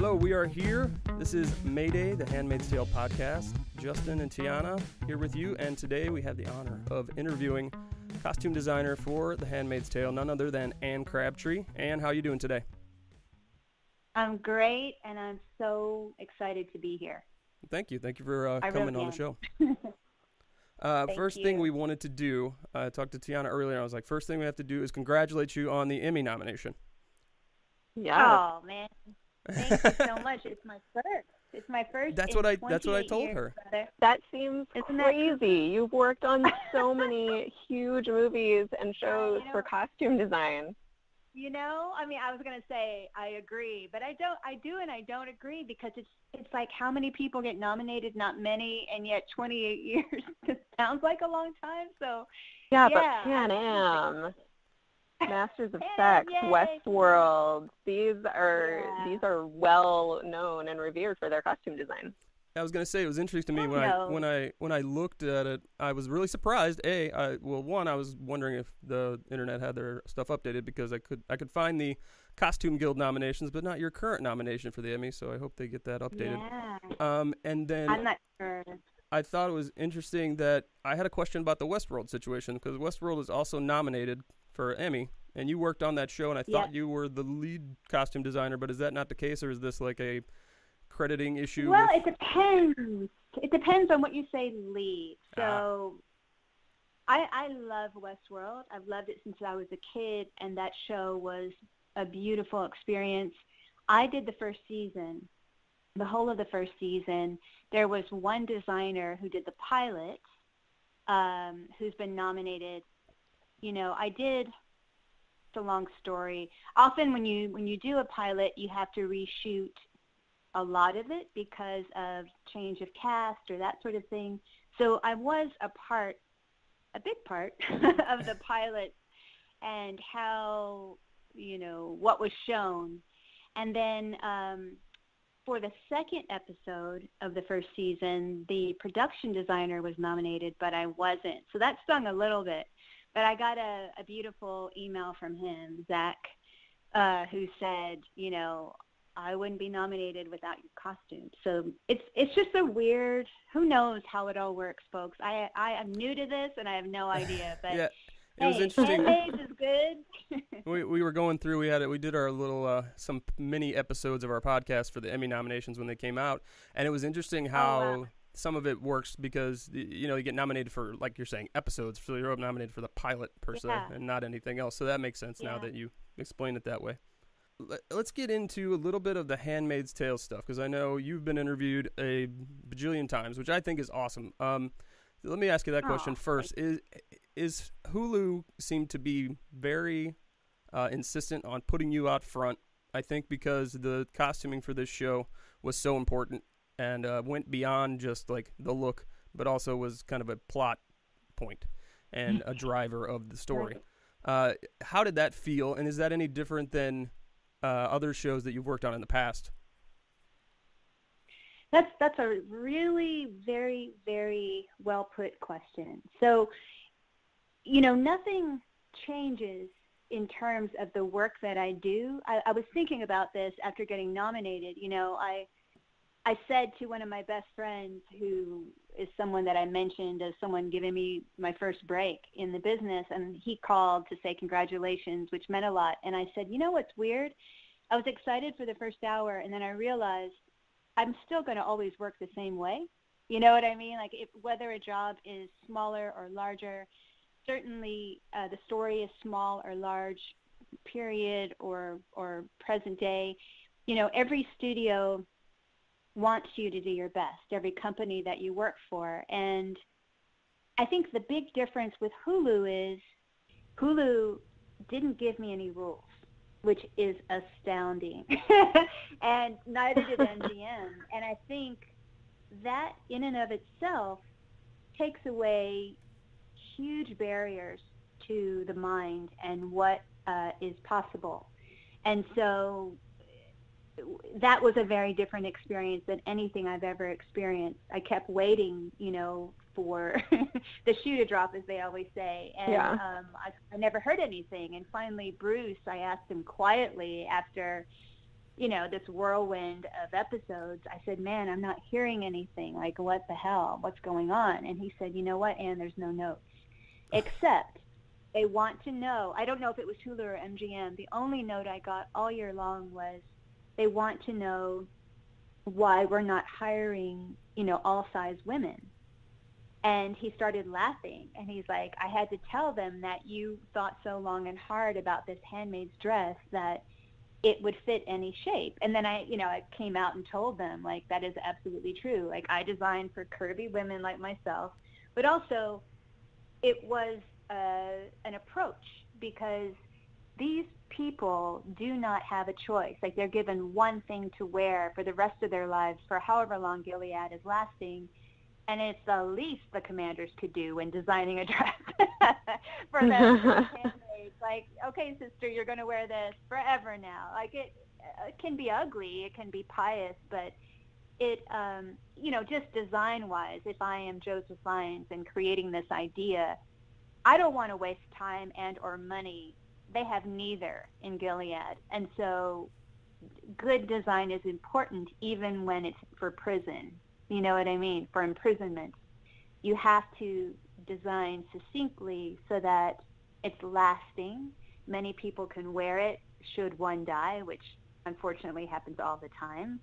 Hello, we are here. This is Mayday, the Handmaid's Tale podcast. Justin and Tiana here with you, and today we have the honor of interviewing costume designer for the Handmaid's Tale, none other than Anne Crabtree. Anne, how are you doing today? I'm great, and I'm so excited to be here. Thank you. Thank you for coming on the show. First you. thing we wanted to do, I talked to Tiana earlier, and I was like, first thing we have to do is congratulate you on the Emmy nomination. Yeah. Oh, man. Thank you so much. It's my first. It's my first. That's what I told her. Brother. That seems Isn't crazy. You've worked on so many huge movies and shows for costume design. You know, I mean, I was going to say I agree, but I do and I don't agree, because it's like, how many people get nominated? Not many, and yet 28 years sounds like a long time. So yeah. But Pan Am, Masters of Sex, yay. Westworld, these are well known and revered for their costume design. I was going to say, it was interesting to me when I looked at it. I was really surprised. I was wondering if the internet had their stuff updated, because I could find the Costume Guild nominations, but not your current nomination for the Emmy. So I hope they get that updated. Yeah. And then I'm not sure. I thought it was interesting that I had a question about the Westworld situation, because Westworld is also nominated for Emmy, and you worked on that show, and I thought you were the lead costume designer. But is that not the case, or is this like a crediting issue? Well, it depends. It depends on what you say lead. So I love Westworld. I've loved it since I was a kid, and that show was a beautiful experience. I did the first season, the whole of the first season. There was one designer who did the pilot, who's been nominated. You know, I did. It's a long story. Often when you do a pilot, you have to reshoot a lot of it because of change of cast or that sort of thing. So I was a big part of the pilot, and how, what was shown. And then for the second episode of the first season, the production designer was nominated, but I wasn't. So that stung a little bit. But I got a beautiful email from him, Zach, who said, I wouldn't be nominated without your costume. So it's just a weird, who knows how it all works, folks. I am new to this, and I have no idea. But yeah, it was interesting. Handmaids is good. we were going through. We did our little some mini episodes of our podcast for the Emmy nominations when they came out, and it was interesting how some of it works, because you get nominated for, like you're saying, episodes. So you're nominated for the pilot per se, and not anything else. So that makes sense now that you explain it that way. Let's get into a little bit of the Handmaid's Tale stuff, because I know you've been interviewed a bajillion times, which I think is awesome. Let me ask you that question first. Is Hulu seem to be very insistent on putting you out front, I think, because the costuming for this show was so important and went beyond just like the look, but also was kind of a plot point and a driver of the story. How did that feel, and is that any different than other shows that you've worked on in the past? That's a really very, very well put question. So, nothing changes in terms of the work that I do. I was thinking about this after getting nominated. I said to one of my best friends, who is someone that I mentioned as someone giving me my first break in the business, and he called to say congratulations, which meant a lot. And I said, what's weird? I was excited for the first hour, and then I realized I'm still going to always work the same way. You know what I mean? Like, whether a job is smaller or larger, certainly the story is small or large, period or present day. Every studio wants you to do your best, every company that you work for. And I think the big difference with Hulu is Hulu didn't give me any rules, which is astounding. And neither did MGM. And I think that in and of itself takes away huge barriers to the mind and what is possible. And so that was a very different experience than anything I've ever experienced. I kept waiting, for the shoe to drop, as they always say. And I never heard anything. And finally, Bruce, I asked him quietly after this whirlwind of episodes, I said, man, I'm not hearing anything. Like, what the hell? What's going on? And he said, you know what, Anne, there's no notes. Except they want to know, I don't know if it was Hulu or MGM, the only note I got all year long was they want to know why we're not hiring, all size women. And he started laughing, and he's like, I had to tell them that you thought so long and hard about this handmaid's dress that it would fit any shape. And then I came out and told them, like, that is absolutely true. Like, I designed for curvy women like myself, but also it was an approach, because these people do not have a choice. Like, they're given one thing to wear for the rest of their lives for however long Gilead is lasting. And it's the least the commanders could do when designing a dress for them. Handmaids. Like, okay, sister, you're going to wear this forever now. Like, it can be ugly, it can be pious, but it, just design-wise, if I am Joseph Fiennes and creating this idea, I don't want to waste time and or money. They have neither in Gilead. And so good design is important even when it's for prison. You know what I mean? For imprisonment, you have to design succinctly so that it's lasting. Many people can wear it should one die, which unfortunately happens all the time.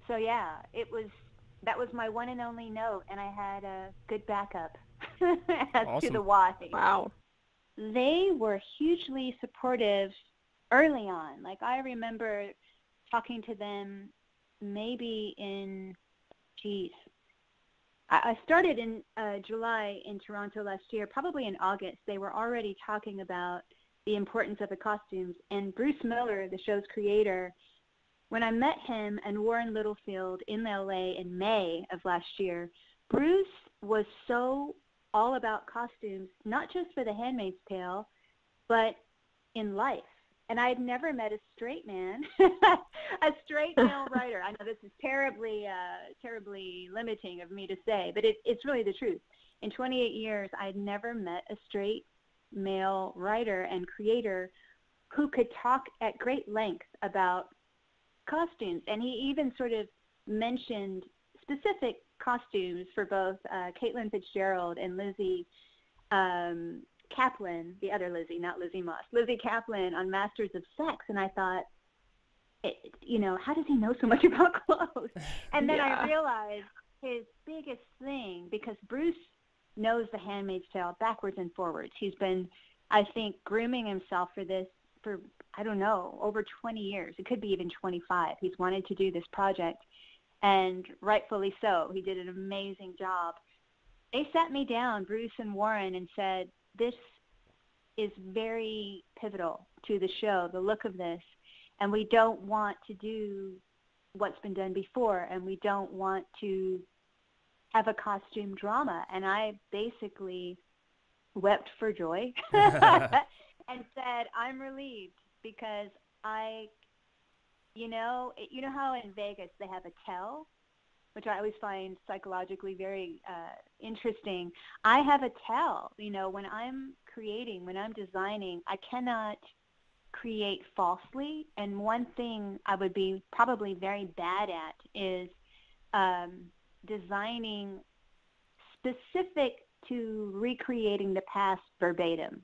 So yeah, that was my one and only note, and I had a good backup as Awesome. to the why. Wow. They were hugely supportive early on. Like, I remember talking to them maybe in, I started in July in Toronto last year. Probably in August, they were already talking about the importance of the costumes. And Bruce Miller, the show's creator, when I met him and Warren Littlefield in LA in May of last year, Bruce was so all about costumes, not just for The Handmaid's Tale, but in life. And I had never met a straight man, a straight male writer. I know this is terribly limiting of me to say, but it's really the truth. In 28 years, I had never met a straight male writer and creator who could talk at great length about costumes. And he even sort of mentioned specific costumes for both Caitlin Fitzgerald and Lizzie Kaplan, the other Lizzie, not Lizzie Moss, Lizzie Kaplan on Masters of Sex. And I thought, how does he know so much about clothes? And then I realized his biggest thing, because Bruce knows The Handmaid's Tale backwards and forwards. He's been, I think, grooming himself for this for, I don't know, over 20 years. It could be even 25. He's wanted to do this project, and rightfully so. He did an amazing job. They sat me down, Bruce and Warren, and said, this is very pivotal to the show, the look of this, and we don't want to do what's been done before, and we don't want to have a costume drama. And I basically wept for joy and said, I'm relieved, because you know how in Vegas they have a tell, which I always find psychologically very interesting. I have a tell. When I'm creating, when I'm designing, I cannot create falsely. And one thing I would be probably very bad at is designing specific to recreating the past verbatim.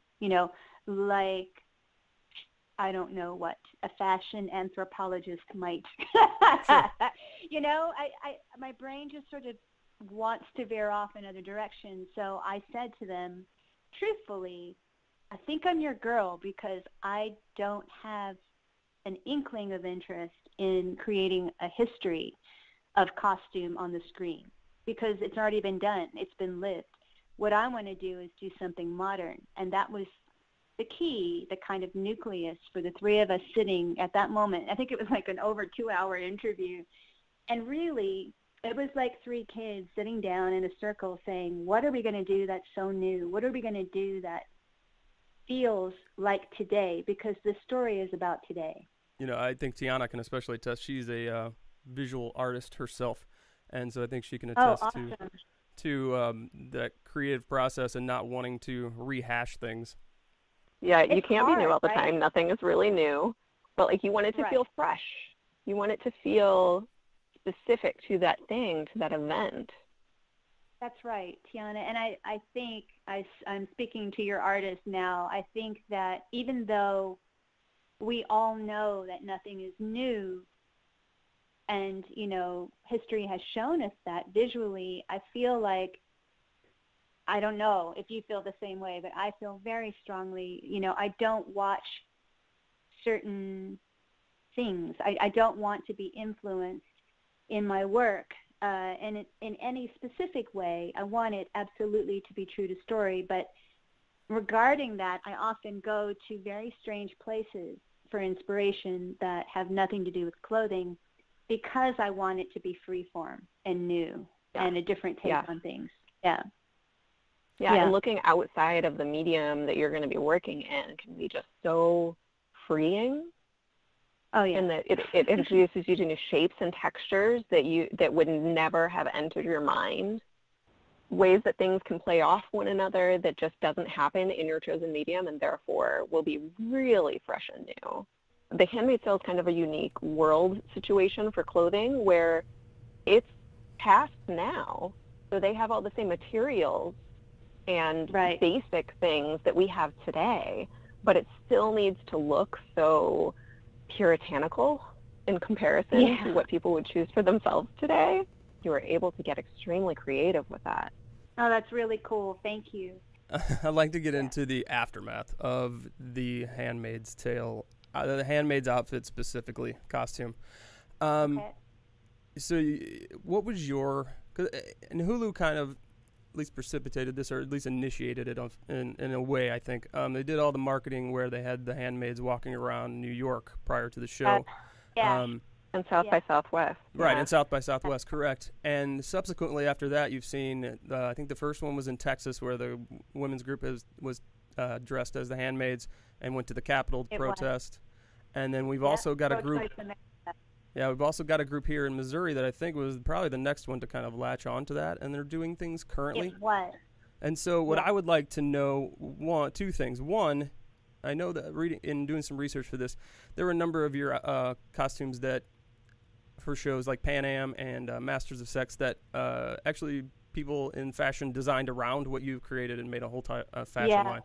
Like, I don't know what a fashion anthropologist might. Sure. My brain just sort of wants to veer off in other directions. So I said to them, truthfully, I think I'm your girl, because I don't have an inkling of interest in creating a history of costume on the screen, because it's already been done. It's been lived. What I want to do is do something modern. And that was the key, the kind of nucleus for the three of us sitting at that moment. I think it was like an over 2-hour interview. And really, it was like three kids sitting down in a circle saying, what are we going to do that's so new? What are we going to do that feels like today? Because the story is about today. I think Tiana can especially attest. She's a visual artist herself. And so I think she can attest awesome. to that creative process and not wanting to rehash things. Yeah, you It's can't hard, be new all the right? time. Nothing is really new. but like you want it to feel fresh. You want it to feel specific to that thing, to that event. That's right, Tiana. And I think I'm speaking to your artist now. I think that even though we all know that nothing is new, and, you know, history has shown us that visually, I feel like, I don't know if you feel the same way, but I feel very strongly, you know, I don't watch certain things. I don't want to be influenced in my work and in any specific way. I want it absolutely to be true to story, but regarding that, I often go to very strange places for inspiration that have nothing to do with clothing, because I want it to be freeform and new and a different take on things. Yeah, and looking outside of the medium that you're going to be working in can be just so freeing. Oh, yeah. And that it introduces you to new shapes and textures that would never have entered your mind, ways that things can play off one another that just doesn't happen in your chosen medium, and therefore will be really fresh and new. The Handmaid's Tale is kind of a unique world situation for clothing where it's past now. So they have all the same materials and basic things that we have today, but it still needs to look so puritanical in comparison to what people would choose for themselves today. You were able to get extremely creative with that. Oh, that's really cool. Thank you. I'd like to get into the aftermath of the Handmaid's Tale, the Handmaid's outfit specifically, costume. So what was and Hulu kind of at least precipitated this, or at least initiated it in a way, I think. They did all the marketing where they had the handmaids walking around New York prior to the show. And South by Southwest. Right, and South by Southwest, correct. And subsequently after that, you've seen, I think the first one was in Texas, where the women's group was dressed as the handmaids and went to the Capitol to protest. And then we've also got a group. Yeah, we've also got a group here in Missouri that I think was probably the next one to kind of latch on to that, and they're doing things currently. It was. And so what I would like to know, two things. One, I know that doing some research for this, there were a number of your costumes that, for shows like Pan Am and Masters of Sex, that actually people in fashion designed around what you've created and made a whole fashion line.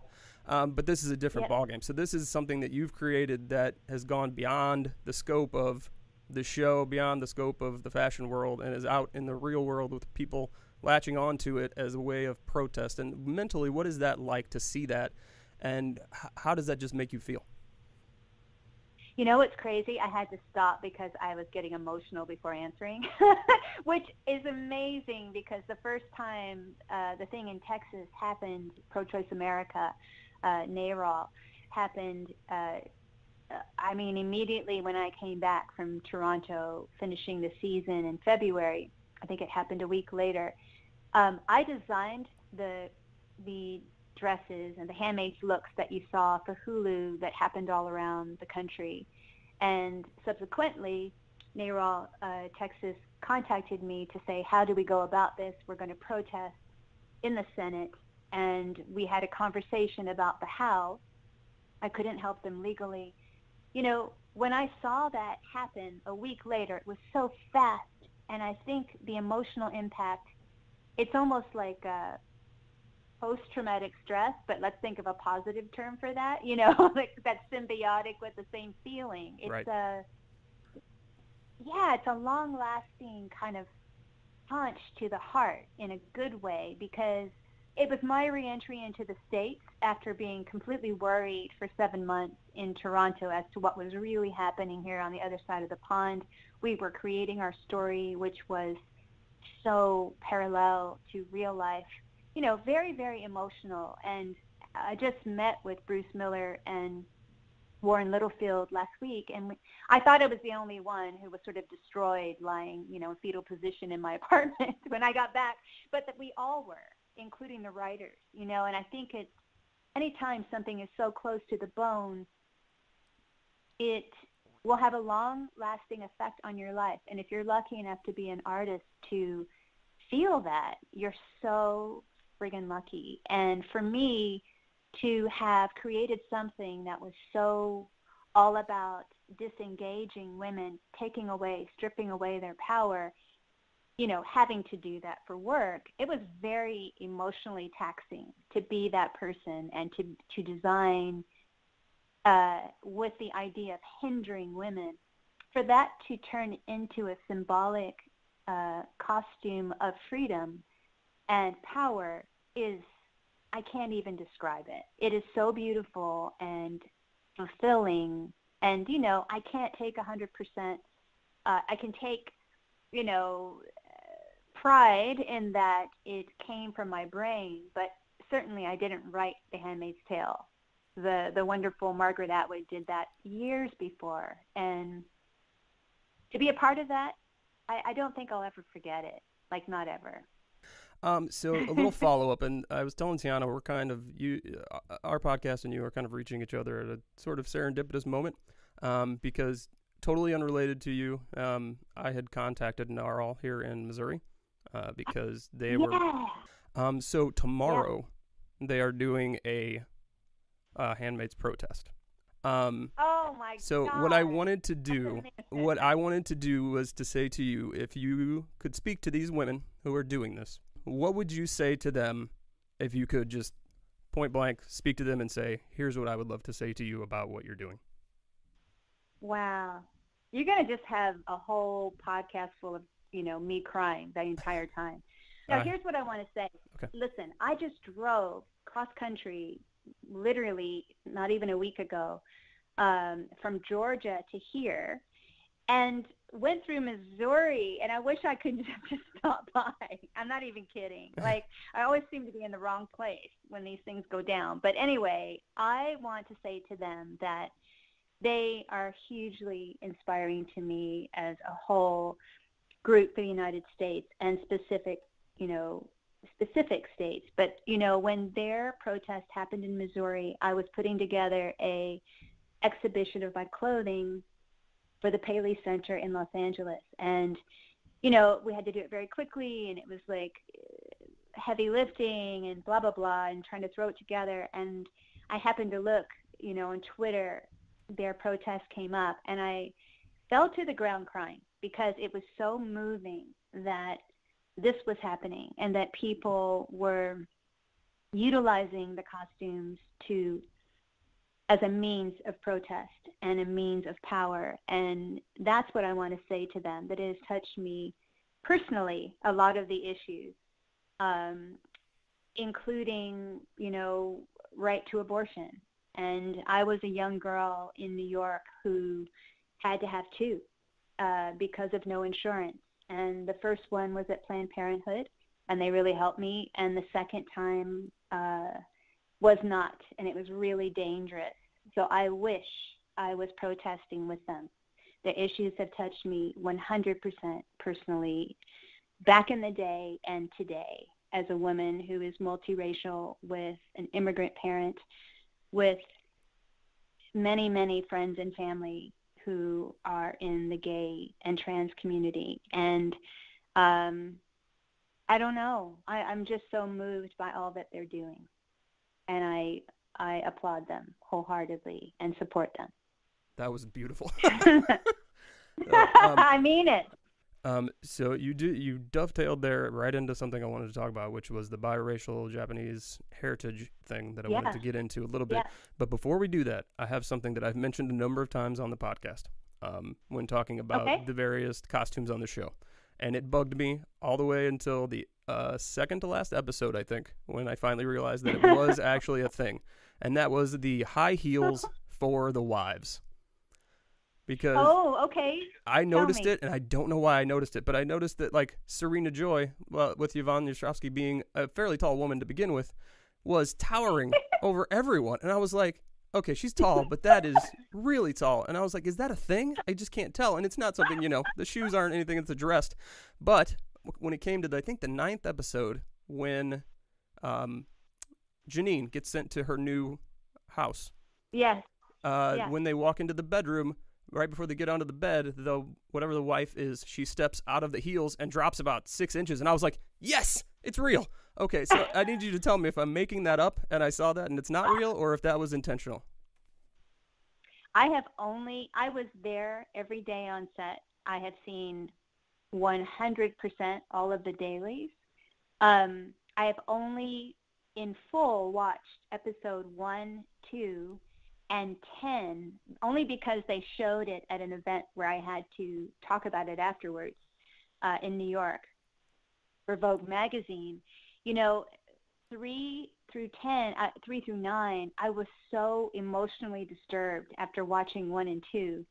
But this is a different ballgame. So this is something that you've created that has gone beyond the scope of the show, beyond the scope of the fashion world, and is out in the real world with people latching onto it as a way of protest. And mentally, what is that like to see that, and how does that just make you feel? You know what's crazy? I had to stop because I was getting emotional before answering, which is amazing, because the first time the thing in Texas happened, Pro-Choice America, NARAL, happened, I mean, immediately when I came back from Toronto, finishing the season in February, I think it happened a week later, I designed the dresses and the handmaids looks that you saw for Hulu that happened all around the country. And subsequently, NARAL, Texas, contacted me to say, how do we go about this? We're going to protest in the Senate. And we had a conversation about the how. I couldn't help them legally. You know, when I saw that happen a week later, it was so fast. And I think the emotional impact, it's almost like post-traumatic stress, but let's think of a positive term for that, you know, like that's symbiotic with the same feeling. It's it's a long-lasting kind of punch to the heart in a good way, because it was my reentry into the States after being completely worried for 7 months in Toronto as to what was really happening here on the other side of the pond. We were creating our story, which was so parallel to real life, you know, very, very emotional. And I just met with Bruce Miller and Warren Littlefield last week, and I thought I was the only one who was sort of destroyed, lying, you know, in fetal position in my apartment when I got back, but that we all were, including the writers, you know. And I think it's, anytime something is so close to the bone, it will have a long-lasting effect on your life. And if you're lucky enough to be an artist to feel that, you're so friggin' lucky. And for me to have created something that was so all about disengaging women, stripping away their power, having to do that for work, it was very emotionally taxing to be that person and to design with the idea of hindering women. For that to turn into a symbolic costume of freedom and power I can't even describe it. It is so beautiful and fulfilling. And, I can't take 100%. I can take, pride in that it came from my brain, but certainly I didn't write The Handmaid's Tale. The wonderful Margaret Atwood did that years before. And to be a part of that, I don't think I'll ever forget it. Like, not ever. So a little follow-up, and I was telling Tiana, we're kind of, our podcast and you are kind of reaching each other at a sort of serendipitous moment, because totally unrelated to you, I had contacted NARAL here in Missouri, because they were, so tomorrow they are doing a Handmaid's protest. Oh my so God. what I wanted to do was to say to you, if you could speak to these women who are doing this, what would you say to them if you could just point blank speak to them and say, here's what I would love to say to you about what you're doing? Wow. You're going to just have a whole podcast full of, me crying the entire time. Now, here's what I want to say. Okay. Listen, I just drove cross country literally not even a week ago from Georgia to here and went through Missouri, and I wish I could just stop by. I'm not even kidding. Like, I always seem to be in the wrong place when these things go down. But anyway, I want to say to them that they are hugely inspiring to me as a whole group for the United States and specific states. But, when their protest happened in Missouri, I was putting together a exhibition of my clothing for the Paley Center in Los Angeles. And, we had to do it very quickly, and it was like heavy lifting and blah, blah, blah, and trying to throw it together. And I happened to look, on Twitter, their protest came up, and I fell to the ground crying because it was so moving that this was happening and that people were utilizing the costumes as a means of protest and a means of power. And that's what I want to say to them, that it has touched me personally, a lot of the issues, including, right to abortion. And I was a young girl in New York who had to have two because of no insurance. And the first one was at Planned Parenthood, and they really helped me. And the second time was not, and it was really dangerous. So I wish I was protesting with them. The issues have touched me 100% personally, back in the day and today, as a woman who is multiracial with an immigrant parent, with many, many friends and family who are in the gay and trans community. And I don't know. I'm just so moved by all that they're doing. And I applaud them wholeheartedly and support them. That was beautiful. I mean it. So you dovetailed there right into something I wanted to talk about, which was the biracial Japanese heritage thing that I wanted to get into a little bit. But before we do that, I have something that I've mentioned a number of times on the podcast when talking about the various costumes on the show. And it bugged me all the way until the second to last episode, I think, when I finally realized that it was actually a thing. And that was the high heels for the wives. Because I noticed it, and I don't know why I noticed it, but I noticed that, like, Serena Joy, well, with Yvonne Yashrovsky being a fairly tall woman to begin with, was towering over everyone. And I was like, okay, she's tall, but that is really tall. And I was like, is that a thing? I just can't tell. And it's not something, the shoes aren't anything that's addressed. But when it came to, I think, the 9th episode, when Janine gets sent to her new house. Yes. When they walk into the bedroom, right before they get onto the bed, whatever the wife is, she steps out of the heels and drops about 6 inches. And I was like, yes, it's real. Okay, so I need you to tell me if I'm making that up and I saw that and it's not real, or if that was intentional. I was there every day on set. I have seen 100% all of the dailies. I have only in full watched episode 1, 2, and 10, only because they showed it at an event where I had to talk about it afterwards in New York for Vogue magazine. 3 through 9, I was so emotionally disturbed after watching 1 and 2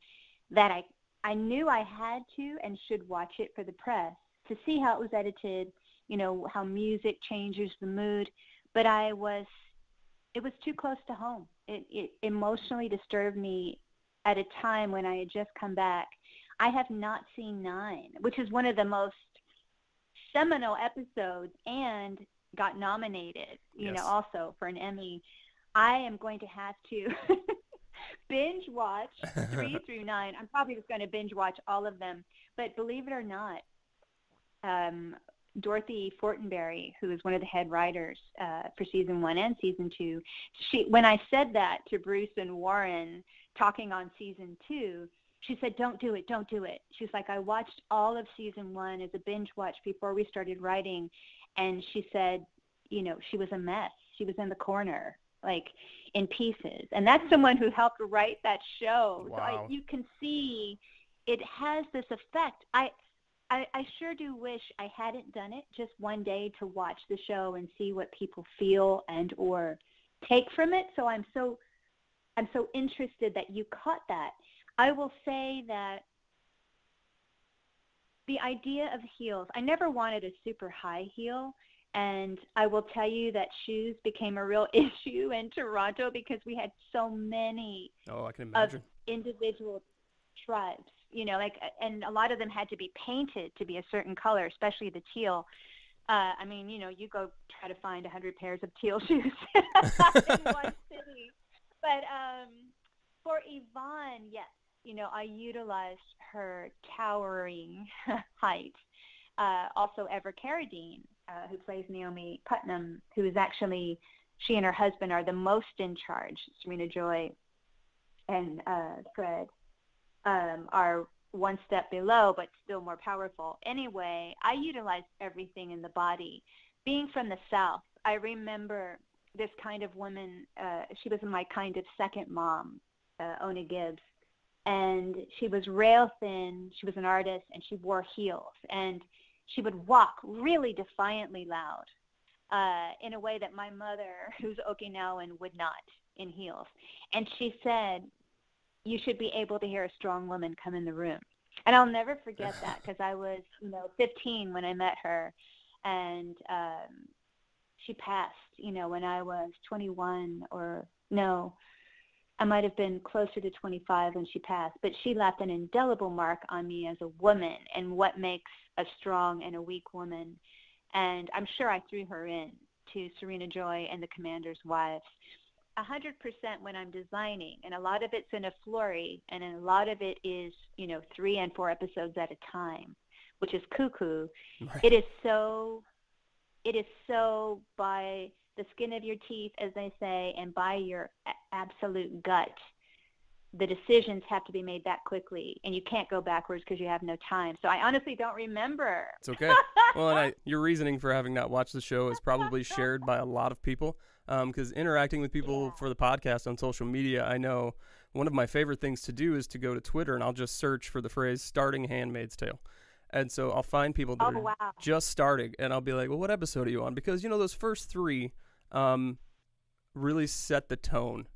that I knew I had to and should watch it for the press to see how it was edited, how music changes the mood. But it was too close to home. It emotionally disturbed me at a time when I had just come back. I have not seen 9, which is one of the most seminal episodes and got nominated, also for an Emmy. I am going to have to binge watch 3 through 9. I'm probably just going to binge watch all of them. But believe it or not, Dorothy Fortenberry, who is one of the head writers for season 1 and season 2, when I said that to Bruce and Warren talking on season 2, she said, don't do it. She's like, I watched all of season 1 as a binge watch before we started writing. And she said, she was a mess. She was in the corner, like in pieces. And that's someone who helped write that show. Wow. So you can see it has this effect. I sure do wish I hadn't done it just one day to watch the show and see what people feel and or take from it. So I'm so interested that you caught that. I will say that the idea of heels, I never wanted a super high heel, and I will tell you that shoes became a real issue in Toronto because we had so many I can imagine. of individual tribes, and a lot of them had to be painted to be a certain color, especially the teal. You go try to find 100 pairs of teal shoes in one city. But for Yvonne, yes, I utilized her towering height. Also, Ever Carradine, who plays Naomi Putnam, who is actually, she and her husband are the most in charge. Serena Joy and Fred are one step below, but still more powerful. Anyway, I utilized everything in the body. Being from the South, I remember this kind of woman. She was my kind of second mom, Ona Gibbs. And she was rail thin, she was an artist, and she wore heels. And she would walk really defiantly loud in a way that my mother, who's Okinawan, would not in heels. And she said, you should be able to hear a strong woman come in the room. And I'll never forget that because I was, 15 when I met her. And she passed, when I was 21 or no. I might have been closer to 25 when she passed, but she left an indelible mark on me as a woman and what makes a strong and a weak woman. And I'm sure I threw her in to Serena Joy and the Commander's Wives 100% when I'm designing. And a lot of it's in a flurry, and a lot of it is, 3 and 4 episodes at a time, which is cuckoo. Right. It is so by the skin of your teeth, as they say, and by your absolute gut. The decisions have to be made that quickly, and you can't go backwards because you have no time. So I honestly don't remember. It's okay. Well, and your reasoning for having not watched the show is probably shared by a lot of people because interacting with people for the podcast on social media, I know one of my favorite things to do is to go to Twitter, and I'll just search for the phrase starting Handmaid's Tale. And so I'll find people that are just starting, and I'll be like, well, what episode are you on? Because, those first 3 really set the tone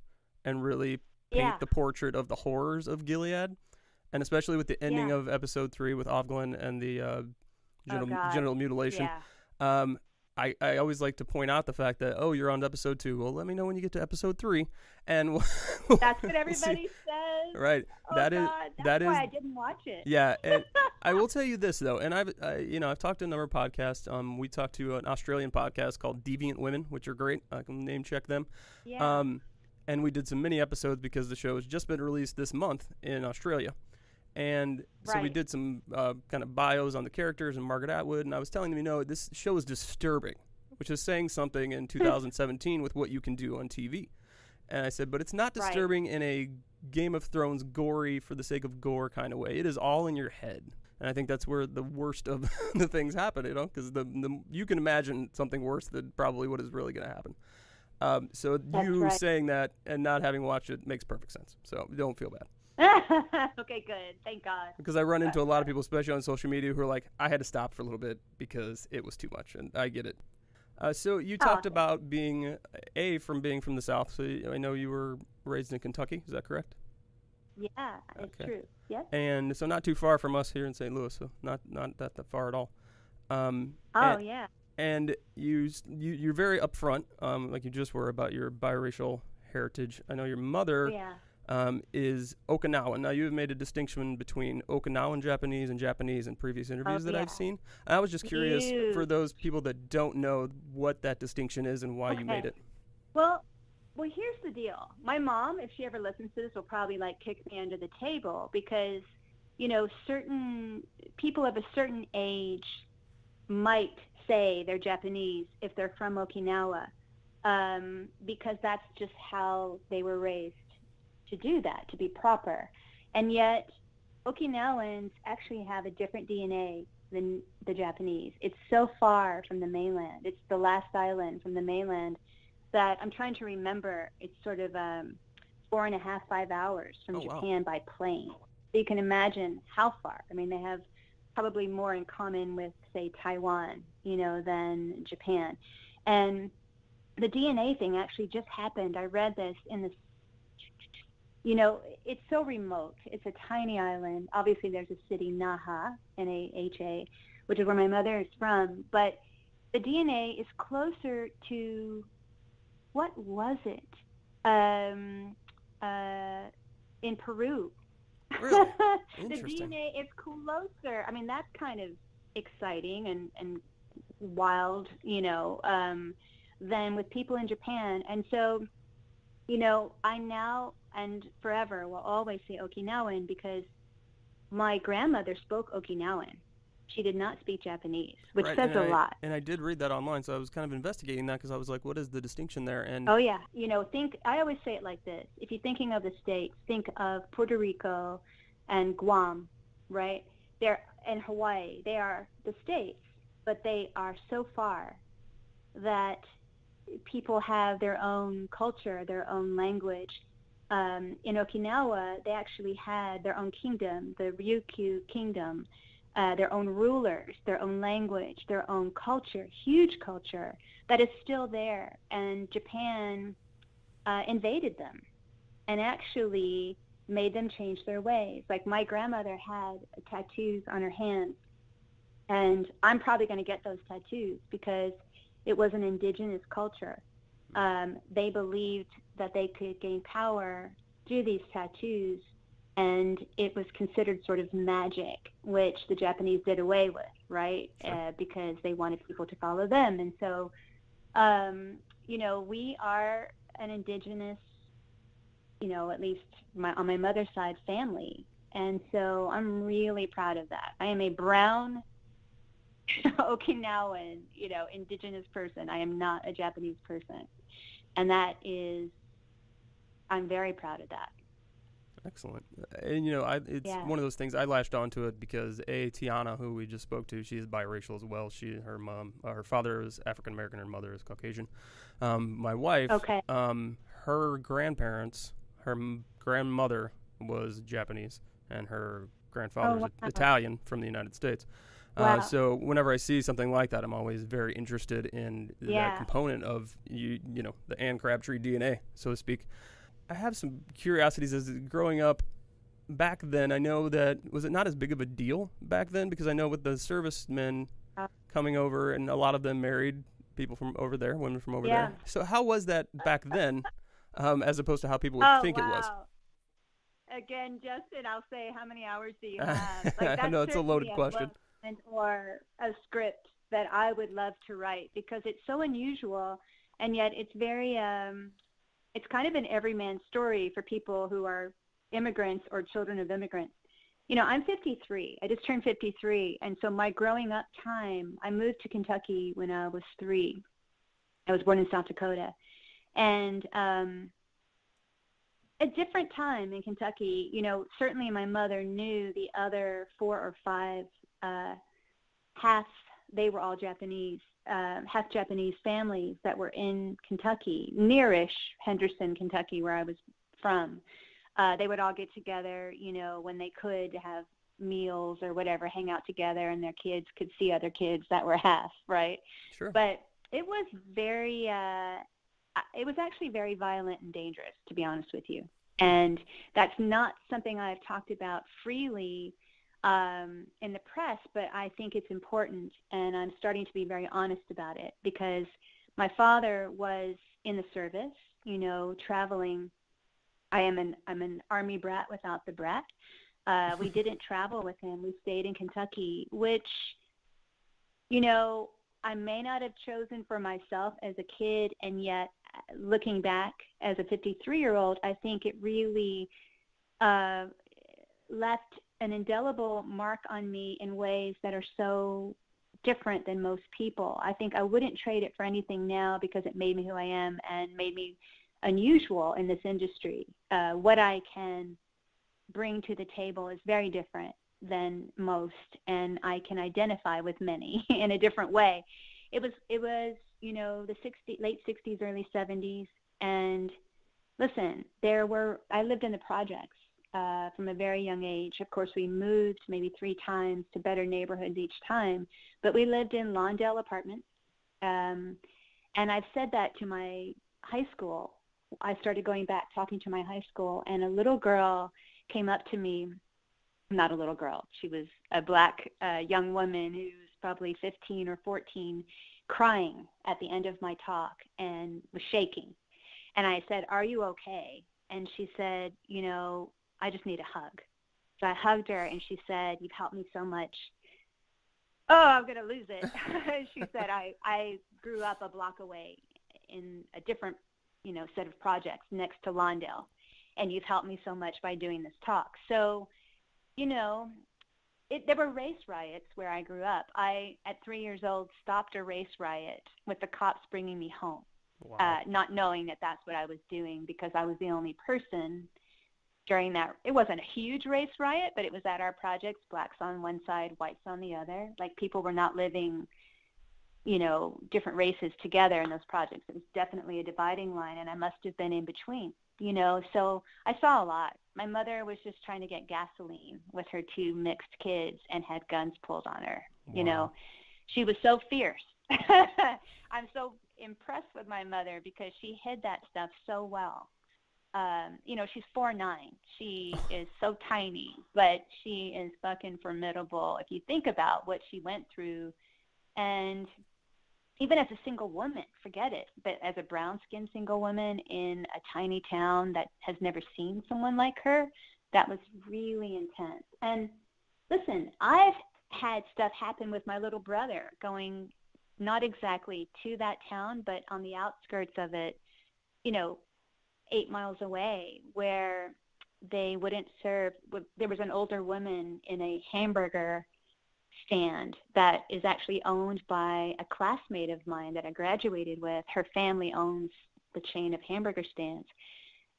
and really paint the portrait of the horrors of Gilead. And especially with the ending of episode 3 with Ovglin and the genital mutilation. Yeah. I always like to point out the fact that, you're on episode 2. Well, let me know when you get to episode 3. And that's what everybody says. Right. Oh, that is why I didn't watch it. Yeah. And I will tell you this, though. And I've talked to a number of podcasts. We talked to an Australian podcast called Deviant Women, which are great. I can name check them. Yeah. And we did some mini episodes because the show has just been released this month in Australia. And so we did some kind of bios on the characters and Margaret Atwood, and I was telling them, this show is disturbing, which is saying something in 2017 with what you can do on TV. And I said, but it's not disturbing in a Game of Thrones gory for the sake of gore kind of way. It is all in your head. And I think that's where the worst of the things happen, you know, because you can imagine something worse than probably what is really going to happen. So That's you right. saying that and not having watched it makes perfect sense. So don't feel bad. Okay, good. Thank God. Because I run into a lot of people, especially on social media, who are like, I had to stop for a little bit because it was too much. And I get it. So you talked about being from the South. So I know you were raised in Kentucky. Is that correct? Yeah, it's true. Yep. And so not too far from us here in St. Louis. So not that far at all. Yeah. And you're very upfront, like you just were, about your biracial heritage. I know your mother is Okinawan. Now, you've made a distinction between Okinawan Japanese and Japanese in previous interviews that I've seen. I was just curious for those people that don't know what that distinction is and why you made it. Well, here's the deal. My mom, if she ever listens to this, will probably kick me under the table because, you know, certain people of a certain age might say they're Japanese if they're from Okinawa, because that's just how they were raised to do that, to be proper. And yet Okinawans actually have a different DNA than the Japanese. It's so far from the mainland. It's the last island from the mainland that I'm trying to remember. It's sort of 4.5, 5 hours from Japan by plane. So you can imagine how far. I mean, they have probably more in common with, say, Taiwan, you know, than Japan. And the DNA thing actually just happened. I read this in the, you know, it's so remote. It's a tiny island. Obviously, there's a city, Naha, N-A-H-A, which is where my mother is from. But the DNA is closer to, what was it? In Peru. Really? The DNA is closer. I mean, that's kind of exciting and wild, you know, than with people in Japan. And so, you know, I now and forever will always say Okinawan because my grandmother spoke Okinawan. She did not speak Japanese, which says a lot. And I did read that online, so I was kind of investigating that because I was like, what is the distinction there? And oh, yeah. You know, I always say it like this. If you're thinking of the states, think of Puerto Rico and Guam, right? And Hawaii. They are the states, but they are so far that people have their own culture, their own language. In Okinawa, they actually had their own kingdom, the Ryukyu Kingdom, their own rulers, their own language, their own culture, huge culture that is still there. And Japan invaded them and actually made them change their ways. Like my grandmother had tattoos on her hands, and I'm probably going to get those tattoos because it was an indigenous culture. They believed that they could gain power through these tattoos, and it was considered sort of magic, which the Japanese did away with, right? Sure. Because they wanted people to follow them. And so, you know, we are an indigenous, you know, at least on my mother's side, family. And so I'm really proud of that. I am a brown Okinawan, you know, indigenous person. I am not a Japanese person. And I'm very proud of that. Excellent. And, you know, it's one of those things I latched onto it because Tiana, who we just spoke to, she's biracial as well. Her father is African-American, her mother is Caucasian. My wife, her grandparents, her grandmother was Japanese and her grandfather is Italian from the United States. Wow. So whenever I see something like that, I'm always very interested in that component of, you know, the Anne Crabtree DNA, so to speak. I have some curiosities as growing up back then. I know that, was it not as big of a deal back then? Because I know with the servicemen coming over, and a lot of them married people from over there, women from over there. So how was that back then, as opposed to how people would think it was? Again, Justin, I'll say, how many hours do you have? Like, I know it's a loaded question. Or a script that I would love to write because it's so unusual, and yet it's very it's kind of an everyman story for people who are immigrants or children of immigrants. You know, I'm 53. I just turned 53. And so my growing up time, I moved to Kentucky when I was 3. I was born in South Dakota. And a different time in Kentucky. You know, certainly my mother knew the other 4 or 5 half, they were all Japanese, half Japanese families that were in Kentucky, nearish Henderson, Kentucky, where I was from. They would all get together, you know, when they could have meals or whatever, hang out together, and their kids could see other kids that were half, right? Sure. But it was it was actually very violent and dangerous, to be honest with you. And that's not something I've talked about freely in the press, but I think it's important, and I'm starting to be very honest about it, because my father was in the service, you know, traveling. I'm an Army brat without the brat. We didn't travel with him. We stayed in Kentucky, which, you know, I may not have chosen for myself as a kid, and yet looking back as a 53-year-old, I think it really left an indelible mark on me in ways that are so different than most people. I think I wouldn't trade it for anything now, because it made me who I am and made me unusual in this industry. What I can bring to the table is very different than most, and I can identify with many in a different way. It was you know, the late 60s, early 70s, and listen, I lived in the projects from a very young age. Of course, we moved maybe 3 times to better neighborhoods each time, but we lived in Lawndale apartments, and I've said that to my high school. I started going back, talking to my high school, and a little girl came up to me. Not a little girl. She was a black young woman who was probably 15 or 14, crying at the end of my talk and was shaking. And I said, "Are you okay?" And she said, "You know, I just need a hug." So I hugged her, and she said, "You've helped me so much." Oh, I'm going to lose it. She said, I grew up a block away in a different, you know, set of projects next to Lawndale, and you've helped me so much by doing this talk. So, you know, there were race riots where I grew up. I, at 3 years old, stopped a race riot with the cops bringing me home, not knowing that that's what I was doing, because I was the only person during that. It wasn't a huge race riot, but it was at our projects, blacks on one side, whites on the other. Like, people were not living, you know, different races together in those projects. It was definitely a dividing line, and I must have been in between, you know. So I saw a lot. My mother was just trying to get gasoline with her 2 mixed kids and had guns pulled on her. Wow. You know, she was so fierce. I'm so impressed with my mother, because she hid that stuff so well. You know, she's 4'9". She is so tiny, but she is fucking formidable if you think about what she went through. And even as a single woman, forget it, but as a brown-skinned single woman in a tiny town that has never seen someone like her, that was really intense. And listen, I've had stuff happen with my little brother, going not exactly to that town, but on the outskirts of it, you know, 8 miles away, where they wouldn't serve. There was an older woman in a hamburger stand that is actually owned by a classmate of mine that I graduated with. Her family owns the chain of hamburger stands,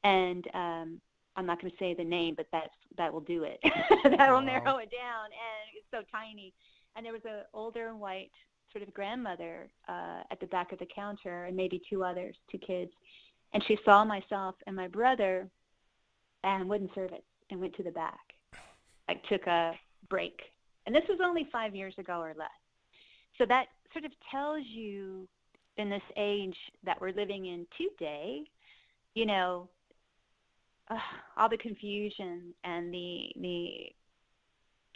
and I'm not going to say the name, but that will do it. That will narrow it down, and it's so tiny. And there was an older white sort of grandmother at the back of the counter, and maybe 2 kids, and she saw myself and my brother and wouldn't serve it and went to the back, like took a break. And this was only 5 years ago or less. So that sort of tells you, in this age that we're living in today, you know, all the confusion and the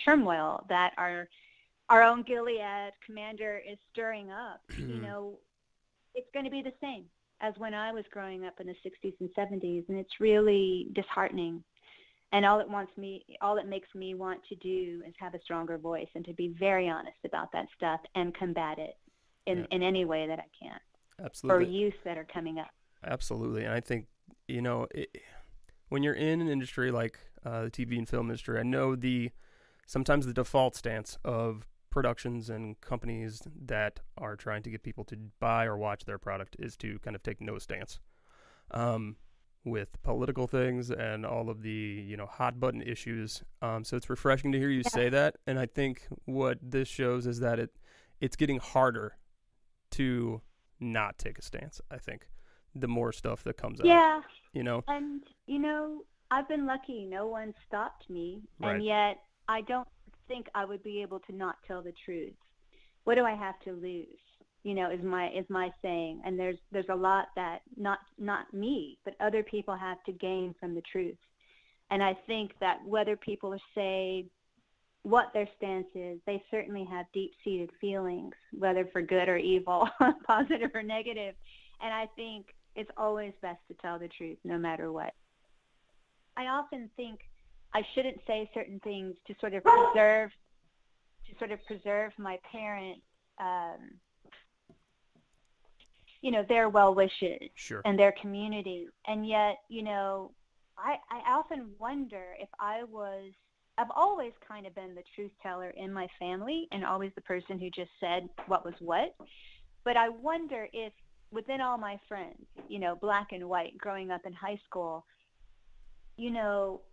turmoil that our own Gilead commander is stirring up, you know, it's going to be the same as when I was growing up in the 60s and 70s, and it's really disheartening. And all it makes me want to do is have a stronger voice and to be very honest about that stuff and combat it in any way that I can. Absolutely. For youth that are coming up. Absolutely. And I think, you know, when you're in an industry like the TV and film industry, I know sometimes the default stance of productions and companies that are trying to get people to buy or watch their product is to kind of take no stance. with political things and all of the, hot button issues. So it's refreshing to hear you say that. And I think what this shows is that it's getting harder to not take a stance, I think, the more stuff that comes out. And, I've been lucky. No one stopped me. Right. And yet I don't think I would be able to not tell the truth. What do I have to lose? Is my saying. And there's a lot that not me, but other people have to gain from the truth. And I think that whether people say what their stance is, they certainly have deep-seated feelings, whether for good or evil, positive or negative. And I think it's always best to tell the truth no matter what. I often think I shouldn't say certain things to sort of preserve my parents' their well wishes and their community. And yet, I often wonder if I've always kind of been the truth teller in my family and always the person who just said what was what. But I wonder if within all my friends, black and white, growing up in high school,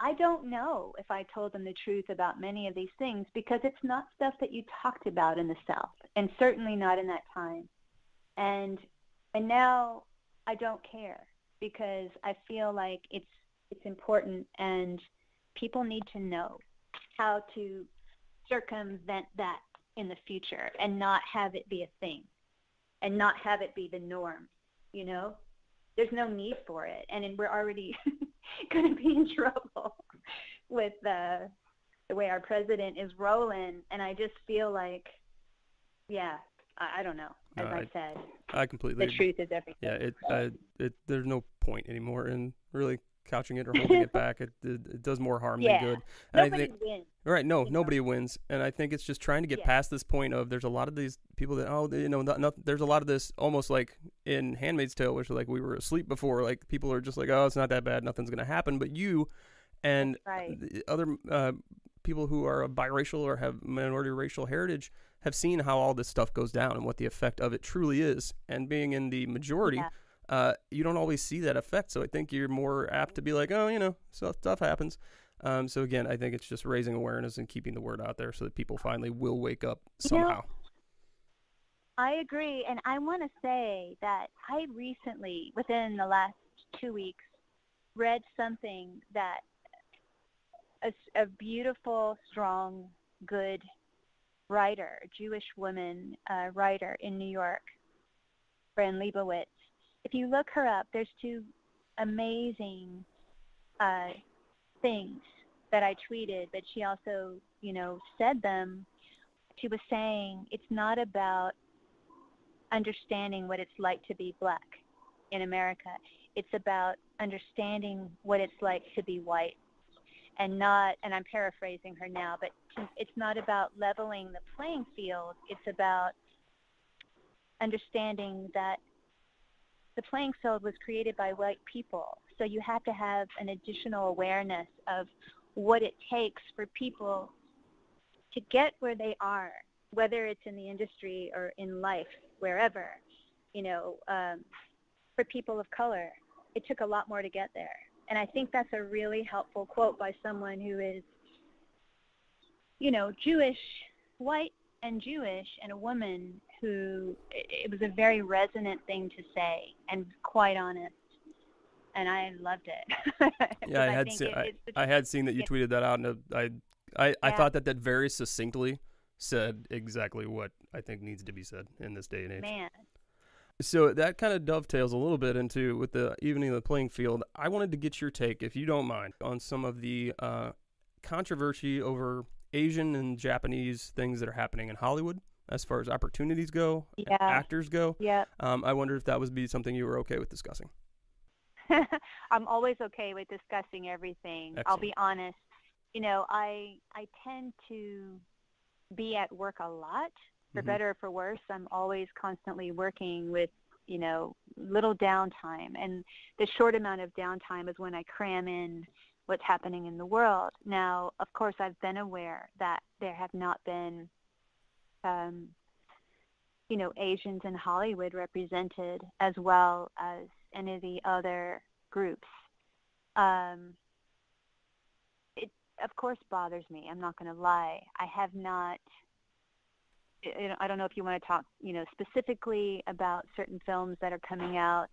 I don't know if I told them the truth about many of these things because it's not stuff that you talked about in the South, and certainly not in that time. And now I don't care because I feel like it's important and people need to know how to circumvent that in the future and not have it be a thing and not have it be the norm, There's no need for it. And we're already going to be in trouble with the way our president is rolling. And I just feel like, I don't know. As I said, I completely the truth is everything. Yeah, there's no point anymore in really couching it or holding it back. It does more harm than good. And Nobody wins. Right, nobody wins. And I think it's just trying to get past this point of there's a lot of these people that, there's a lot of this almost like in Handmaid's Tale, which is like we were asleep before. Like people are just like, oh, it's not that bad. Nothing's going to happen. But you and the other people who are biracial or have minority racial heritage have seen how all this stuff goes down and what the effect of it truly is. And being in the majority, you don't always see that effect. So I think you're more apt to be like, oh, stuff happens. So again, I think it's just raising awareness and keeping the word out there so that people finally will wake up somehow. I agree. And I want to say that I recently, within the last 2 weeks, read something that a beautiful, strong, good writer, a Jewish woman writer in New York, Fran Lebowitz. If you look her up, there's two amazing things that I tweeted, but she also, said them. She was saying it's not about understanding what it's like to be black in America. It's about understanding what it's like to be white. And I'm paraphrasing her now, but it's not about leveling the playing field. It's about understanding that the playing field was created by white people. So you have to have an additional awareness of what it takes for people to get where they are, whether it's in the industry or in life, wherever, for people of color. It took a lot more to get there. And I think that's a really helpful quote by someone who is, Jewish, white and Jewish, and a woman who, it was a very resonant thing to say and quite honest. And I loved it. Yeah, I had seen that you tweeted that out, and I thought that very succinctly said exactly what I think needs to be said in this day and age. Man. So that kind of dovetails a little bit into with the evening of the playing field. I wanted to get your take, if you don't mind, on some of the controversy over Asian and Japanese things that are happening in Hollywood as far as opportunities go, and actors go. Yeah. I wonder if that would be something you were okay with discussing. I'm always okay with discussing everything. Excellent. I'll be honest. I tend to be at work a lot, for better or for worse. I'm always constantly working with, little downtime. And the short amount of downtime is when I cram in what's happening in the world. Now, of course, I've been aware that there have not been, Asians in Hollywood represented as well as any of the other groups. it of course bothers me. I'm not going to lie. I have not. I don't know if you want to talk, specifically about certain films that are coming out.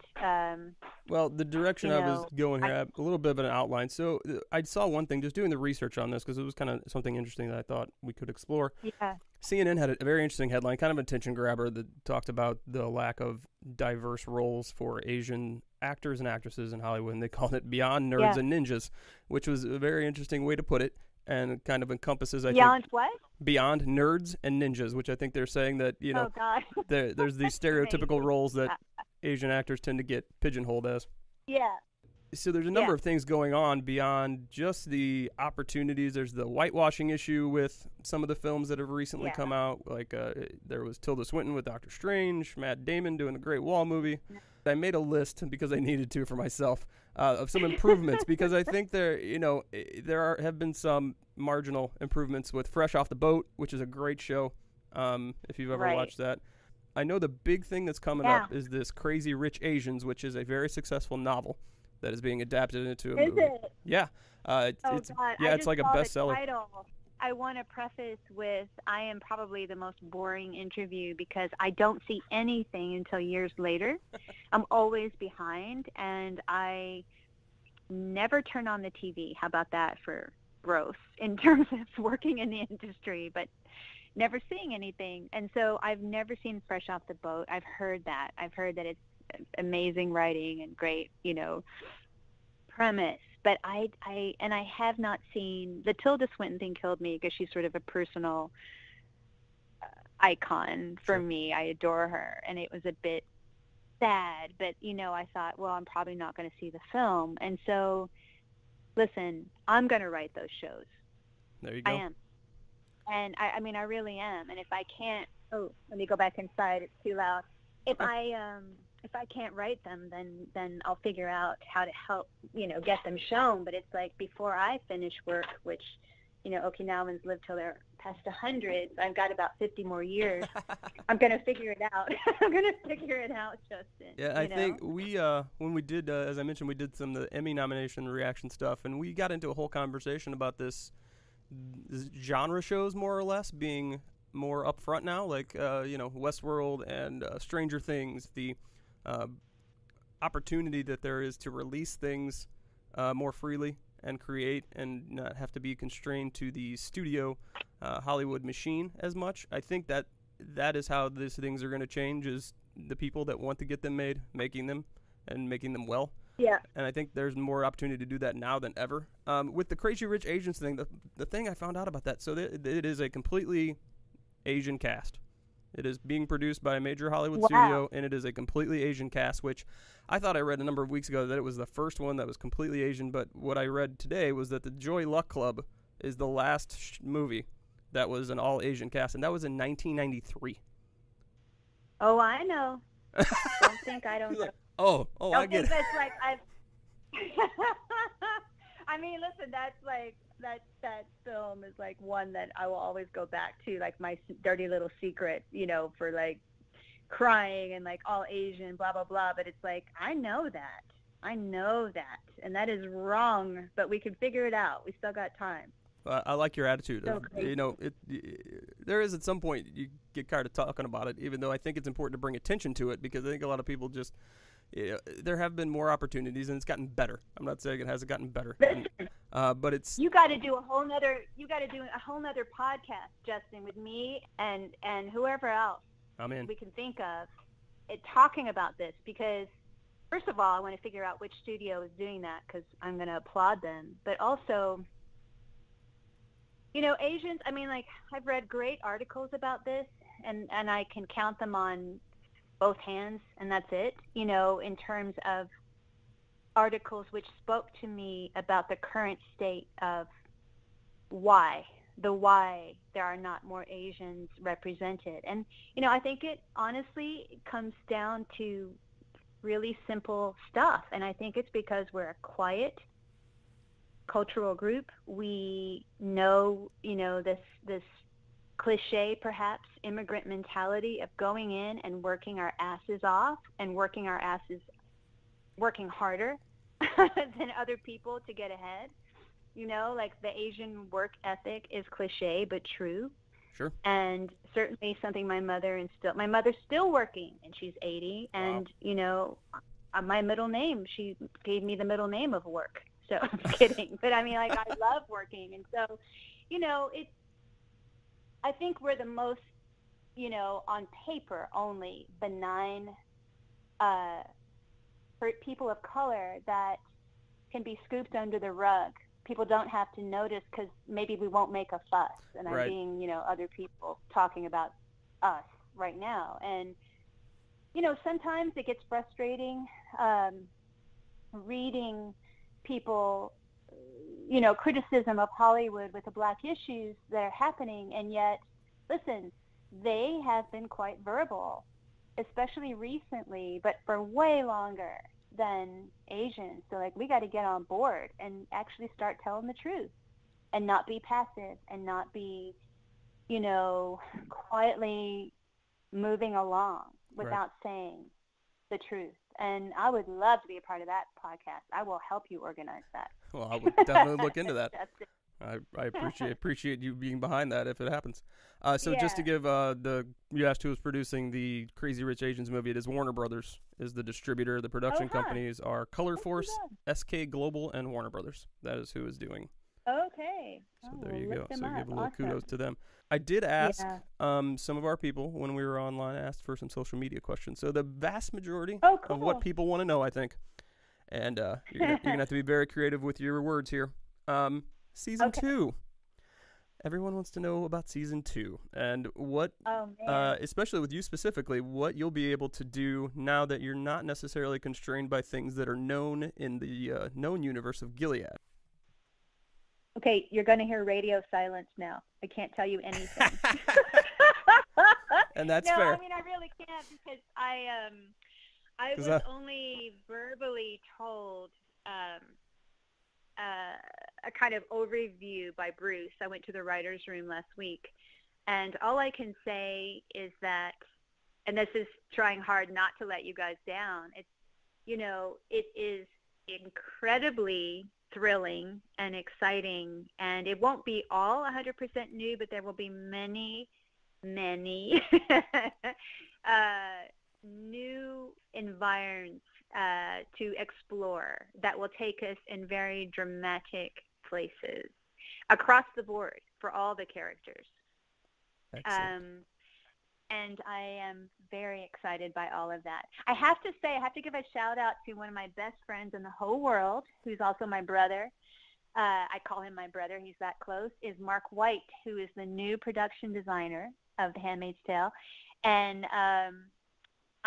Well, the direction I was going here, I have a little bit of an outline. So I saw one thing, just doing the research on this, because it was kind of something interesting that I thought we could explore. Yeah. CNN had a very interesting headline, kind of an attention grabber, that talked about the lack of diverse roles for Asian actors and actresses in Hollywood, and they called it Beyond Nerds and Ninjas, which was a very interesting way to put it, and kind of encompasses, Beyond what? Beyond Nerds and Ninjas, which I think they're saying that, oh, God. there's these stereotypical roles that Asian actors tend to get pigeonholed as. Yeah. So there's a number of things going on beyond just the opportunities. There's the whitewashing issue with some of the films that have recently come out. Like there was Tilda Swinton with Doctor Strange, Matt Damon doing the Great Wall movie. I made a list because I needed to for myself of some improvements, because I think there have been some marginal improvements with Fresh Off the Boat, which is a great show. If you've ever watched that. I know the big thing that's coming up is this Crazy Rich Asians, which is a very successful novel that is being adapted into a movie. Is it? Yeah. It's like a bestseller. I want to preface with, I am probably the most boring interview because I don't see anything until years later. I'm always behind, and I never turn on the TV. How about that for growth in terms of working in the industry, but never seeing anything. And so I've never seen Fresh Off the Boat. I've heard that it's amazing writing and great, premise. But I have not seen the Tilda Swinton thing. Killed me because she's sort of a personal icon for me. I adore her, and it was a bit sad. But I thought, well, I'm probably not going to see the film, and so listen, I'm going to write those shows. There you go. I am, and I mean, I really am. And if I can't, let me go back inside. It's too loud. If I can't write them, then I'll figure out how to help, get them shown. But it's like, before I finish work, which, Okinawans live till they're past 100. So I've got about 50 more years. I'm going to figure it out. I'm going to figure it out, Justin. Yeah, I think we, when we did, as I mentioned, we did some of the Emmy nomination reaction stuff, and we got into a whole conversation about this genre shows, more or less, being more upfront now, like, Westworld and Stranger Things, the opportunity that there is to release things more freely and create and not have to be constrained to the studio Hollywood machine as much. I think that is how these things are going to change, is the people that want to get them made, making them and making them well. Yeah. And I think there's more opportunity to do that now than ever. With the Crazy Rich Asians thing, the thing I found out about that, so it is a completely Asian cast. It is being produced by a major Hollywood studio, and it is a completely Asian cast, which I thought I read a number of weeks ago that it was the first one that was completely Asian, but what I read today was that the Joy Luck Club is the last movie that was an all-Asian cast, and that was in 1993. Oh, I know. Don't think I don't know. I get it. That's like I've. I mean, listen, that's like that film is like one that I will always go back to, like my dirty little secret, for like crying and like all Asian, blah blah blah. But it's like, I know that, and that is wrong. But we can figure it out. We still got time. I like your attitude. So There is at some point you get tired of talking about it, even though I think it's important to bring attention to it, because I think a lot of people just. There have been more opportunities, and it's gotten better. I'm not saying it hasn't gotten better, but it's. You got to do a whole nother podcast, Justin, with me and whoever else we can think of, talking about this. Because first of all, I want to figure out which studio is doing that, because I'm going to applaud them. But also, Asians. I mean, like, I've read great articles about this, and I can count them on both hands, and that's it, in terms of articles which spoke to me about the current state of why there are not more Asians represented. And, I think it honestly comes down to really simple stuff. And I think it's because we're a quiet cultural group. We know, this cliche, perhaps, immigrant mentality of going in and working our asses off and working harder than other people to get ahead. You know, like the Asian work ethic is cliche but true. Sure. And certainly something my mother instilled. My mother's still working, and she's 80. Wow. And you know, my middle name, she gave me the middle name of work. So I'm kidding, but I mean, like, I love working, and so, you know, I think we're the most, you know, on paper only benign for people of color that can be scooped under the rug. People don't have to notice because maybe we won't make a fuss. And I'm being, you know, other people talking about us right now. And, you know, sometimes it gets frustrating reading people, you know, criticism of Hollywood with the Black issues that are happening. And yet, listen, they have been quite verbal, especially recently, but for way longer than Asians. So, like, we got to get on board and actually start telling the truth and not be passive and not be, you know, quietly moving along without saying the truth. And I would love to be a part of that podcast. I will help you organize that. Well, I would definitely look into that. I appreciate you being behind that if it happens. Just to give you asked who was producing the Crazy Rich Asians movie. It is Warner Brothers is the distributor. The production companies are Color Force, SK Global, and Warner Brothers. That is who is doing. Okay. So there you go. So give a little kudos to them. I did ask some of our people when we were online, asked for some social media questions. So the vast majority of what people want to know, I think, and you're gonna have to be very creative with your words here. Season 2. Everyone wants to know about season 2 and what, especially with you specifically, what you'll be able to do now that you're not necessarily constrained by things that are known in the known universe of Gilead. Okay, you're going to hear radio silence now. I can't tell you anything. And that's fair. No, I mean, I really can't because I was only verbally told a kind of overview by Bruce. I went to the writer's room last week, and all I can say is that, and this is trying hard not to let you guys down, it's, you know, it is incredibly thrilling and exciting, and it won't be all 100% new, but there will be many new environs to explore that will take us in very dramatic places across the board for all the characters. And I am very excited by all of that. I have to say, I have to give a shout out to one of my best friends in the whole world, who's also my brother. I call him my brother. He's that close, is Mark White, who is the new production designer of The Handmaid's Tale. And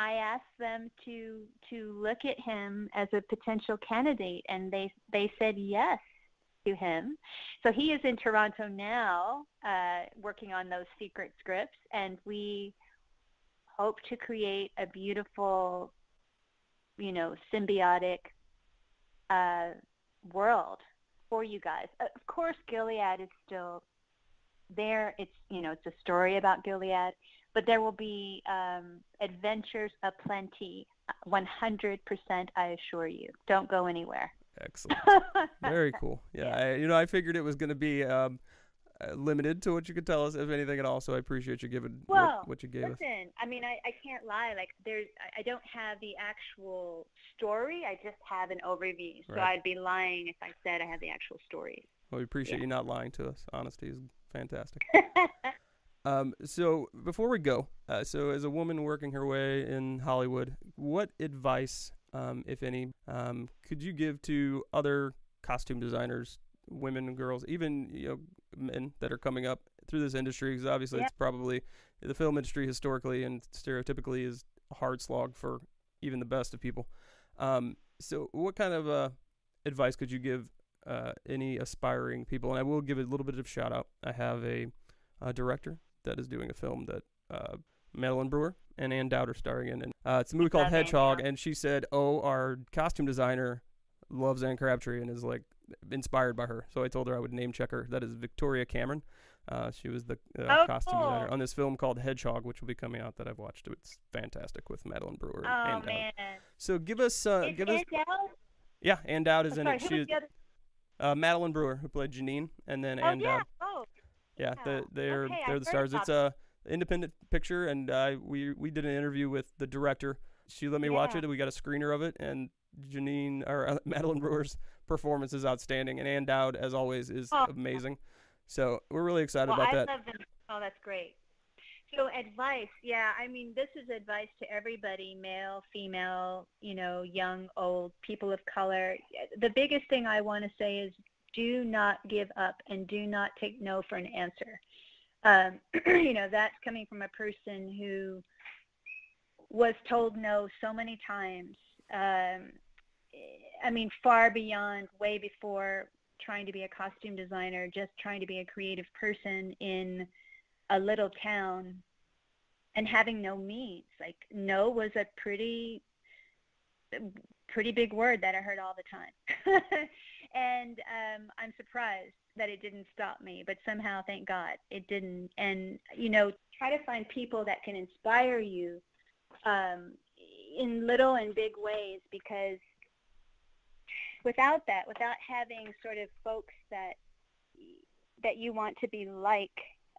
I asked them to look at him as a potential candidate, and they said yes to him. So he is in Toronto now, working on those secret scripts, and we hope to create a beautiful, you know, symbiotic world for you guys. Of course, Gilead is still there. It's, you know, it's a story about Gilead, but there will be adventures aplenty, 100%, I assure you. Don't go anywhere. Excellent. Very cool. Yeah, I figured it was going to be limited to what you could tell us, if anything at all, so I appreciate you giving what you gave us. Listen, I mean, I can't lie. Like, I don't have the actual story. I just have an overview. So I'd be lying if I said I have the actual story. Well, we appreciate you not lying to us. Honesty is fantastic. So before we go, so as a woman working her way in Hollywood, what advice, if any, could you give to other costume designers, women and girls, even, you know, men that are coming up through this industry? Because obviously it's probably, the film industry historically and stereotypically is a hard slog for even the best of people. So what kind of advice could you give any aspiring people? And I will give a little bit of shout out. I have a director that is doing a film that Madeline Brewer and Ann Dowd are starring in. And it's a movie called Hedgehog, and she said, our costume designer loves Anne Crabtree and is like inspired by her. So I told her I would name check her. That is Victoria Cameron. She was the costume designer on this film called Hedgehog, which will be coming out, that I've watched. It's fantastic with Madeline Brewer and Ann Dowd. So give us... Yeah, Ann Dowd is I'm in sorry, it. who She was the other? Madeline Brewer, who played Janine, and then Oh Ann yeah. Dowd. Oh Yeah, yeah. they're Okay, I they're the heard stars. about It's a independent picture, and we did an interview with the director. She let me watch Yeah. it, and we got a screener of it. And Janine or Madeline Brewer's performance is outstanding, and Ann Dowd, as always, is Oh, amazing. So we're really excited well, about I that. love them. Oh, that's great. So advice, yeah, I mean, this is advice to everybody, male, female, young, old, people of color. The biggest thing I want to say is do not give up and do not take no for an answer. That's coming from a person who was told no so many times. I mean, far beyond, way before trying to be a costume designer, just trying to be a creative person in a little town and having no means. Like, no was a pretty big word that I heard all the time. And I'm surprised that it didn't stop me, but somehow, thank God, it didn't. And, try to find people that can inspire you in little and big ways, because without having sort of folks that you want to be like,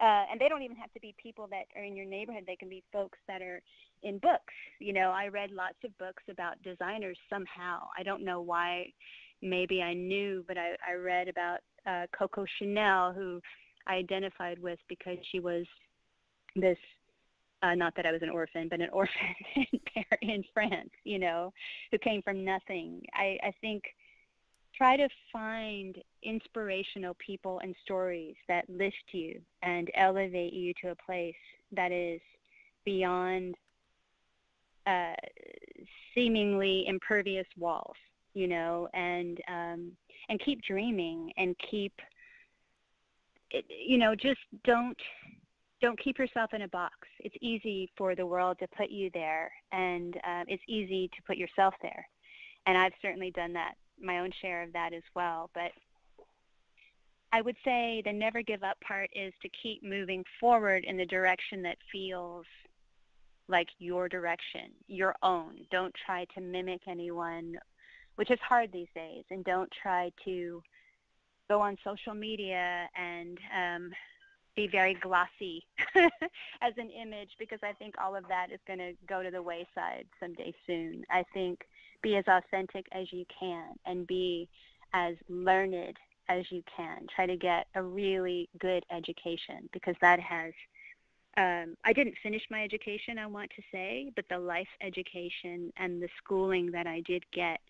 and they don't even have to be people that are in your neighborhood. They can be folks that are in books. I read lots of books about designers somehow. I don't know why. Maybe I knew, but I read about Coco Chanel, who I identified with because she was this, not that I was an orphan, but an orphan in France, who came from nothing. I think try to find inspirational people and stories that lift you and elevate you to a place that is beyond seemingly impervious walls, and keep dreaming and keep, just don't keep yourself in a box. It's easy for the world to put you there, and it's easy to put yourself there. And I've certainly done that, my own share of that as well. But I would say the never give up part is to keep moving forward in the direction that feels like your direction, your own. Don't try to mimic anyone, which is hard these days. And don't try to go on social media and be very glossy as an image, because I think all of that is going to go to the wayside someday soon. I think be as authentic as you can and be as learned as you can. Try to get a really good education, because that has I didn't finish my education, I want to say, but the life education and the schooling that I did get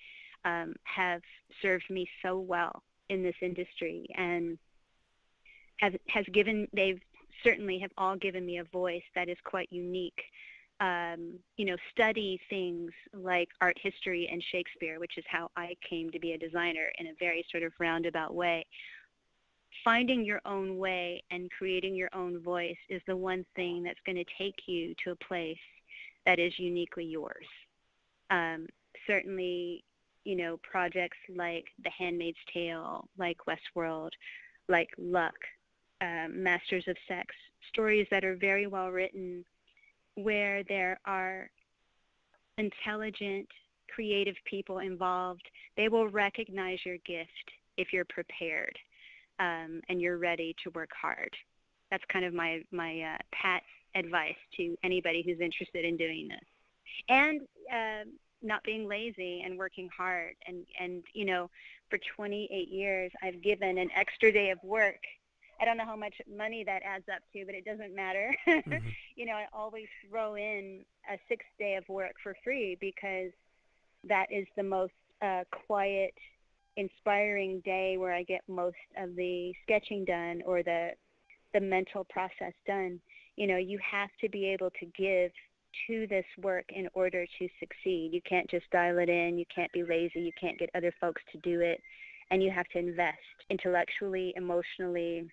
have served me so well in this industry, and they've certainly have all given me a voice that is quite unique. Study things like art history and Shakespeare, which is how I came to be a designer in a very sort of roundabout way. Finding your own way and creating your own voice is the one thing that's going to take you to a place that is uniquely yours. Certainly, projects like The Handmaid's Tale, like Westworld, like Luck, Masters of Sex, stories that are very well written, where there are intelligent, creative people involved. They will recognize your gift if you're prepared and you're ready to work hard. That's kind of my pat advice to anybody who's interested in doing this. And not being lazy and working hard. And for 28 years, I've given an extra day of work. I don't know how much money that adds up to, but it doesn't matter. Mm-hmm. I always throw in a 6th day of work for free, because that is the most quiet, inspiring day where I get most of the sketching done or the mental process done. You have to be able to give to this work in order to succeed. You can't just dial it in. You can't be lazy. You can't get other folks to do it. And you have to invest intellectually, emotionally,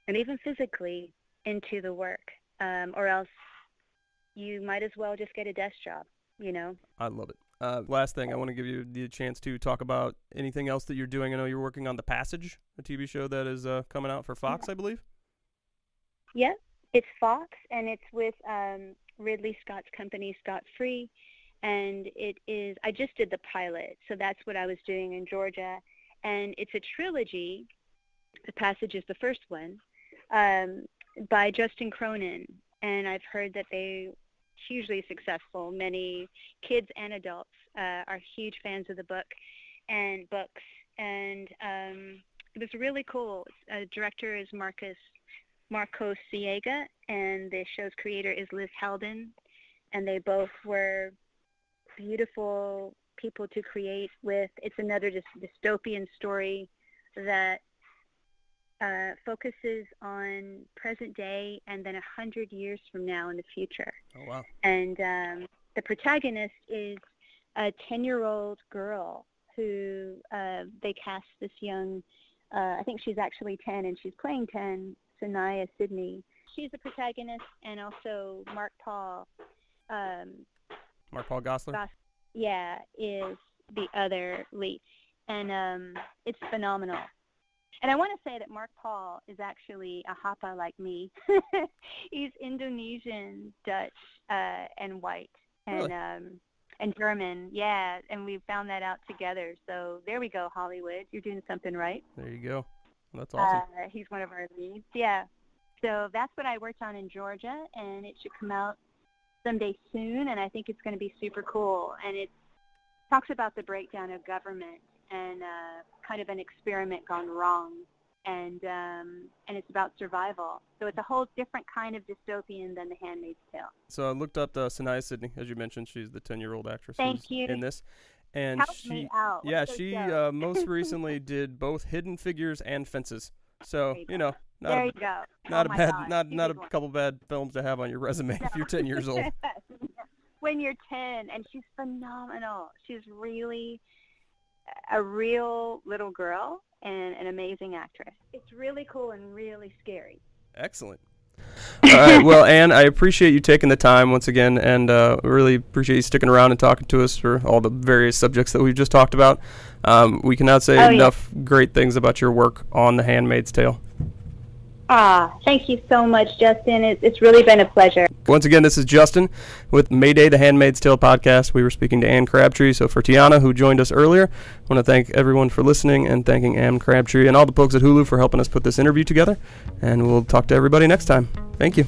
and even physically into the work, or else you might as well just get a desk job, I love it. Last thing, I want to give you the chance to talk about anything else that you're doing. I know you're working on The Passage, a TV show that is coming out for Fox, I believe. Yeah, it's Fox, and it's with Ridley Scott's company, Scott Free, and I just did the pilot, so that's what I was doing in Georgia, and it's a trilogy. The Passage is the first one, by Justin Cronin, and I've heard that they're hugely successful. Many kids and adults are huge fans of the book and books, and it was really cool. Director is Marcos Siega, and the show's creator is Liz Halden, and they both were beautiful people to create with. It's another dystopian story that focuses on present day and then 100 years from now in the future. Oh, wow. And the protagonist is a 10-year-old girl who they cast this young, I think she's actually 10, and she's playing 10, Sanaya Sidney. She's the protagonist, and also Mark Paul Gosselaar? Yeah, is the other lead. And it's phenomenal. And I want to say that Mark Paul is actually a Hapa like me. He's Indonesian, Dutch, and white, and Really? And German. Yeah, and we found that out together. So there we go, Hollywood. You're doing something right. There you go. That's awesome. He's one of our leads. Yeah. So that's what I worked on in Georgia, and it should come out someday soon. And I think it's going to be super cool. And it talks about the breakdown of government and kind of an experiment gone wrong, and it's about survival. So it's a whole different kind of dystopian than The Handmaid's Tale. So I looked up Sanaya Sidney, as you mentioned. She's the 10-year-old actress Thank you. in this. And Help me out. Yeah, Let's she go. most recently did both Hidden Figures and Fences. So, not there you go. Not Oh a my bad, God. not a couple bad films to have on your resume if you're 10 years old. When you're 10, and she's phenomenal. She's really a real little girl and an amazing actress. It's really cool and really scary. Excellent. All right, well, Anne, I appreciate you taking the time once again, and really appreciate you sticking around and talking to us for all the various subjects that we've just talked about. We cannot say enough great things about your work on The Handmaid's Tale. Thank you so much, Justin. It's really been a pleasure. Once again, this is Justin with Mayday, the Handmaid's Tale podcast. We were speaking to Anne Crabtree. So for Tiana, who joined us earlier, I want to thank everyone for listening and thanking Anne Crabtree and all the folks at Hulu for helping us put this interview together. And we'll talk to everybody next time. Thank you.